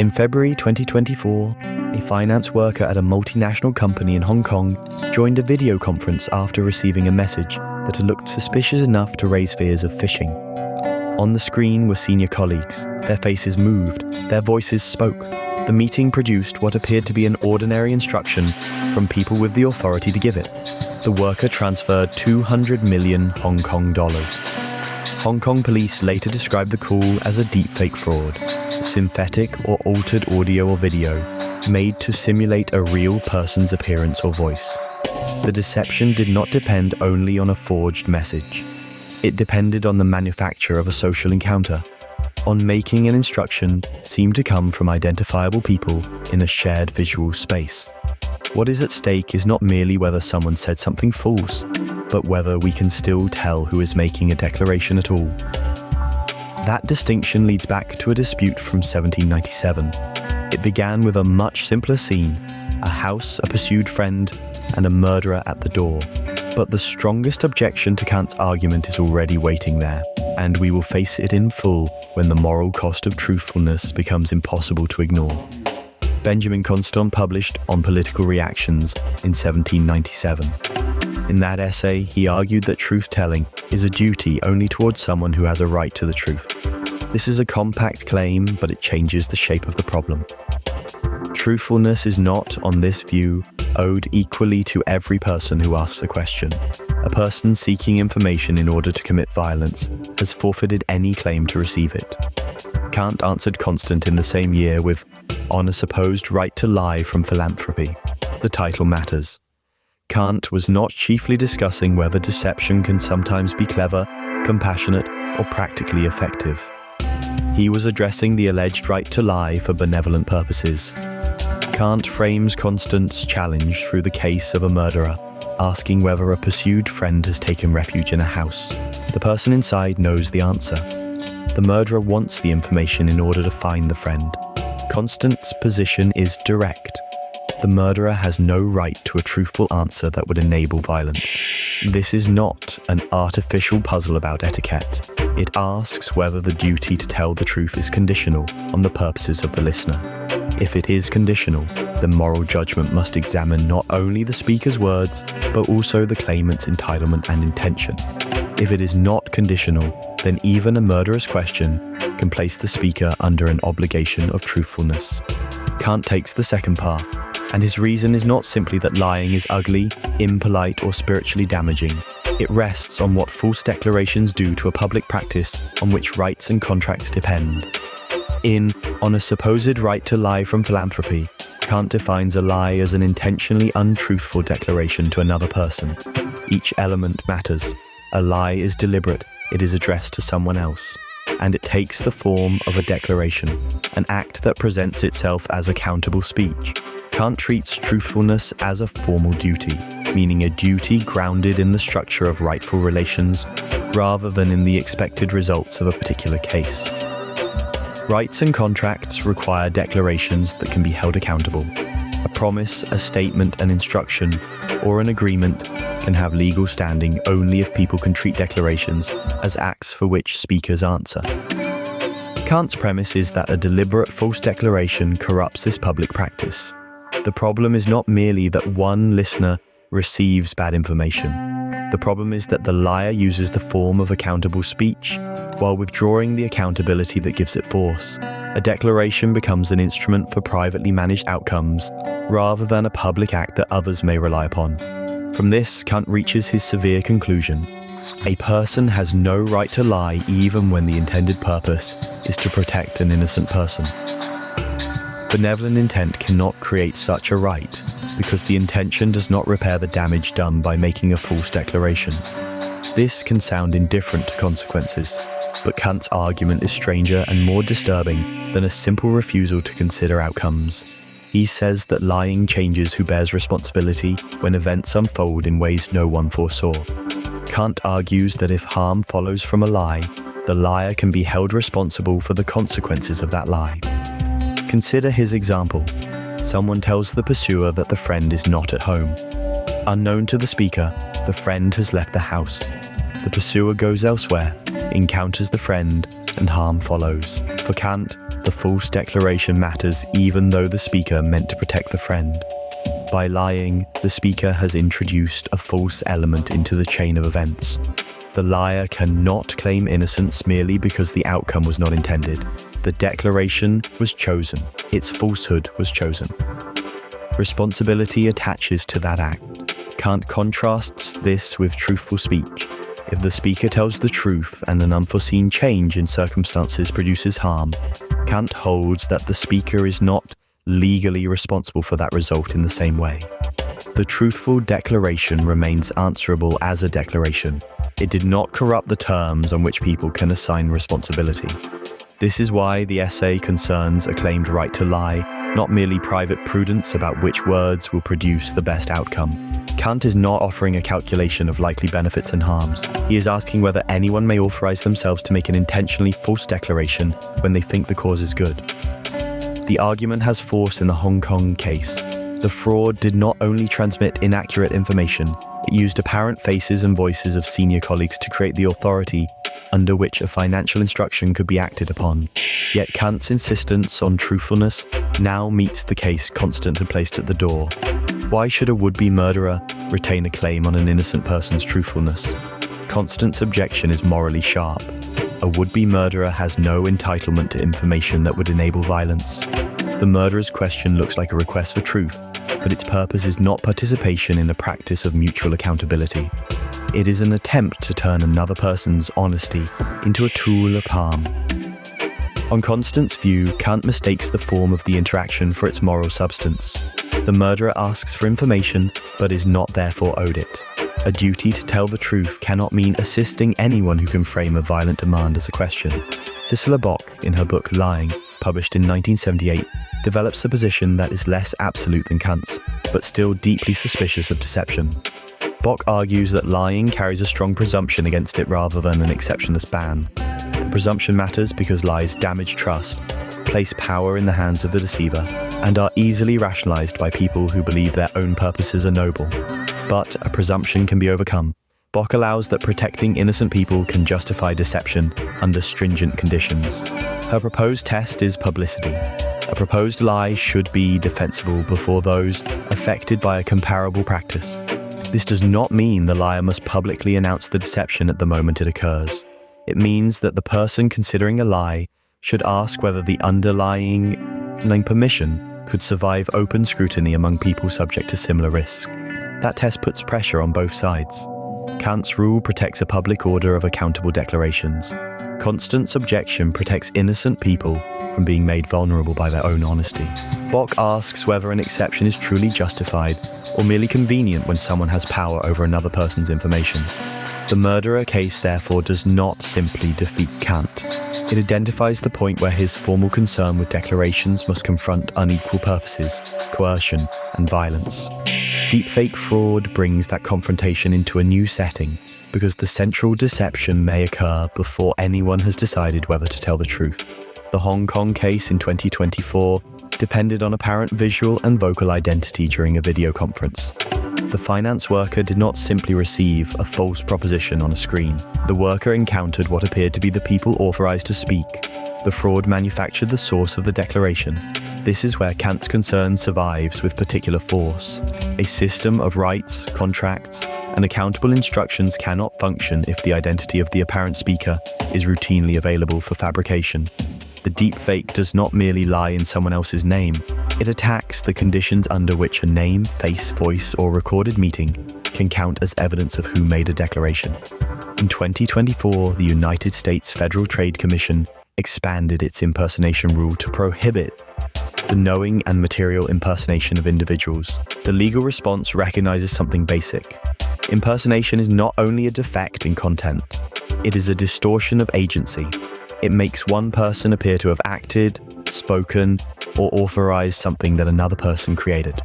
In February 2024, a finance worker at a multinational company in Hong Kong joined a video conference after receiving a message that had looked suspicious enough to raise fears of phishing. On the screen were senior colleagues. Their faces moved, their voices spoke. The meeting produced what appeared to be an ordinary instruction from people with the authority to give it. The worker transferred 200 million Hong Kong dollars. Hong Kong police later described the call as a deepfake fraud, synthetic or altered audio or video made to simulate a real person's appearance or voice. The deception did not depend only on a forged message. It depended on the manufacture of a social encounter, on making an instruction seem to come from identifiable people in a shared visual space. What is at stake is not merely whether someone said something false, but whether we can still tell who is making a declaration at all. That distinction leads back to a dispute from 1797. It began with a much simpler scene: a house, a pursued friend, and a murderer at the door. But the strongest objection to Kant's argument is already waiting there, and we will face it in full when the moral cost of truthfulness becomes impossible to ignore. Benjamin Constant published On Political Reactions in 1797. In that essay, he argued that truth-telling is a duty only towards someone who has a right to the truth. This is a compact claim, but it changes the shape of the problem. Truthfulness is not, on this view, owed equally to every person who asks a question. A person seeking information in order to commit violence has forfeited any claim to receive it. Kant answered Constant in the same year with On a Supposed Right to Lie from Philanthropy. The title matters. Kant was not chiefly discussing whether deception can sometimes be clever, compassionate, or practically effective. He was addressing the alleged right to lie for benevolent purposes. Kant frames Constant's challenge through the case of a murderer, asking whether a pursued friend has taken refuge in a house. The person inside knows the answer. The murderer wants the information in order to find the friend. Constant's position is direct. The murderer has no right to a truthful answer that would enable violence. This is not an artificial puzzle about etiquette. It asks whether the duty to tell the truth is conditional on the purposes of the listener. If it is conditional, then moral judgment must examine not only the speaker's words, but also the claimant's entitlement and intention. If it is not conditional, then even a murderous question can place the speaker under an obligation of truthfulness. Kant takes the second path, and his reason is not simply that lying is ugly, impolite, or spiritually damaging. It rests on what false declarations do to a public practice on which rights and contracts depend. In On a Supposed Right to Lie from Philanthropy, Kant defines a lie as an intentionally untruthful declaration to another person. Each element matters. A lie is deliberate, it is addressed to someone else, and it takes the form of a declaration, an act that presents itself as accountable speech. Kant treats truthfulness as a formal duty, meaning a duty grounded in the structure of rightful relations, rather than in the expected results of a particular case. Rights and contracts require declarations that can be held accountable. A promise, a statement, an instruction, or an agreement can have legal standing only if people can treat declarations as acts for which speakers answer. Kant's premise is that a deliberate false declaration corrupts this public practice. The problem is not merely that one listener receives bad information. The problem is that the liar uses the form of accountable speech while withdrawing the accountability that gives it force. A declaration becomes an instrument for privately managed outcomes rather than a public act that others may rely upon. From this, Kant reaches his severe conclusion. A person has no right to lie even when the intended purpose is to protect an innocent person. Benevolent intent cannot create such a right because the intention does not repair the damage done by making a false declaration. This can sound indifferent to consequences, but Kant's argument is stranger and more disturbing than a simple refusal to consider outcomes. He says that lying changes who bears responsibility when events unfold in ways no one foresaw. Kant argues that if harm follows from a lie, the liar can be held responsible for the consequences of that lie. Consider his example. Someone tells the pursuer that the friend is not at home. Unknown to the speaker, the friend has left the house. The pursuer goes elsewhere, encounters the friend, and harm follows. For Kant, the false declaration matters even though the speaker meant to protect the friend. By lying, the speaker has introduced a false element into the chain of events. The liar cannot claim innocence merely because the outcome was not intended. The declaration was chosen. Its falsehood was chosen. Responsibility attaches to that act. Kant contrasts this with truthful speech. If the speaker tells the truth and an unforeseen change in circumstances produces harm, Kant holds that the speaker is not legally responsible for that result in the same way. The truthful declaration remains answerable as a declaration. It did not corrupt the terms on which people can assign responsibility. This is why the essay concerns a claimed right to lie, not merely private prudence about which words will produce the best outcome. Kant is not offering a calculation of likely benefits and harms. He is asking whether anyone may authorize themselves to make an intentionally false declaration when they think the cause is good. The argument has force in the Hong Kong case. The fraud did not only transmit inaccurate information, it used apparent faces and voices of senior colleagues to create the authority under which a financial instruction could be acted upon. Yet Kant's insistence on truthfulness now meets the case Constant had placed at the door. Why should a would-be murderer retain a claim on an innocent person's truthfulness? Constant's objection is morally sharp. A would-be murderer has no entitlement to information that would enable violence. The murderer's question looks like a request for truth, but its purpose is not participation in a practice of mutual accountability. It is an attempt to turn another person's honesty into a tool of harm. On Constant's view, Kant mistakes the form of the interaction for its moral substance. The murderer asks for information, but is not therefore owed it. A duty to tell the truth cannot mean assisting anyone who can frame a violent demand as a question. Sissela Bok, in her book Lying, published in 1978, develops a position that is less absolute than Kant's, but still deeply suspicious of deception. Bok argues that lying carries a strong presumption against it rather than an exceptionless ban. The presumption matters because lies damage trust, place power in the hands of the deceiver, and are easily rationalized by people who believe their own purposes are noble. But a presumption can be overcome. Bok allows that protecting innocent people can justify deception under stringent conditions. Her proposed test is publicity. A proposed lie should be defensible before those affected by a comparable practice. This does not mean the liar must publicly announce the deception at the moment it occurs. It means that the person considering a lie should ask whether the underlying permission could survive open scrutiny among people subject to similar risks. That test puts pressure on both sides. Kant's rule protects a public order of accountable declarations. Constant's objection protects innocent people from being made vulnerable by their own honesty. Bok asks whether an exception is truly justified or merely convenient when someone has power over another person's information. The murderer case, therefore, does not simply defeat Kant. It identifies the point where his formal concern with declarations must confront unequal purposes, coercion, and violence. Deepfake fraud brings that confrontation into a new setting because the central deception may occur before anyone has decided whether to tell the truth. The Hong Kong case in 2024 depended on apparent visual and vocal identity during a video conference. The finance worker did not simply receive a false proposition on a screen. The worker encountered what appeared to be the people authorized to speak. The fraud manufactured the source of the declaration. This is where Kant's concern survives with particular force. A system of rights, contracts, and accountable instructions cannot function if the identity of the apparent speaker is routinely available for fabrication. The deepfake does not merely lie in someone else's name. It attacks the conditions under which a name, face, voice, or recorded meeting can count as evidence of who made a declaration. In 2024, the United States Federal Trade Commission expanded its impersonation rule to prohibit the knowing and material impersonation of individuals. The legal response recognizes something basic. Impersonation is not only a defect in content, it is a distortion of agency. It makes one person appear to have acted, spoken, or authorized something that another person created.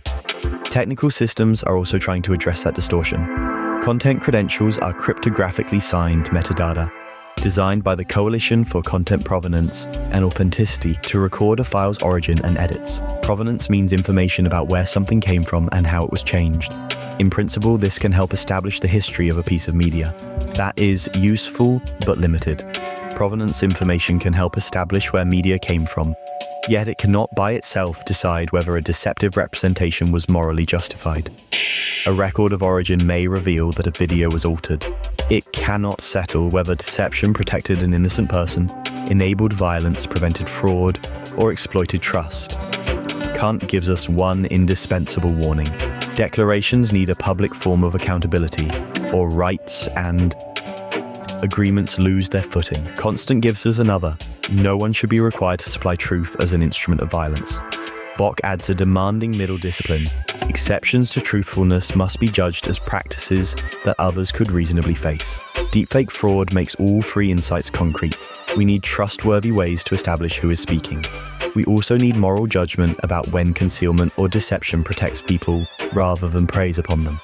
Technical systems are also trying to address that distortion. Content credentials are cryptographically signed metadata, designed by the Coalition for Content Provenance and Authenticity to record a file's origin and edits. Provenance means information about where something came from and how it was changed. In principle, this can help establish the history of a piece of media. That is useful but limited. Provenance information can help establish where media came from, yet it cannot by itself decide whether a deceptive representation was morally justified. A record of origin may reveal that a video was altered. It cannot settle whether deception protected an innocent person, enabled violence, prevented fraud, or exploited trust. Kant gives us one indispensable warning. Declarations need a public form of accountability, or rights and agreements lose their footing. Constant gives us another. No one should be required to supply truth as an instrument of violence. Bok adds a demanding middle discipline. Exceptions to truthfulness must be judged as practices that others could reasonably face. Deepfake fraud makes all three insights concrete. We need trustworthy ways to establish who is speaking. We also need moral judgment about when concealment or deception protects people rather than preys upon them.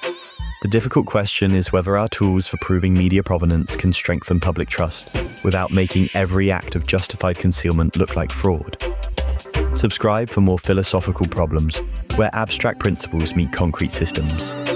The difficult question is whether our tools for proving media provenance can strengthen public trust without making every act of justified concealment look like fraud. Subscribe for more philosophical problems where abstract principles meet concrete systems.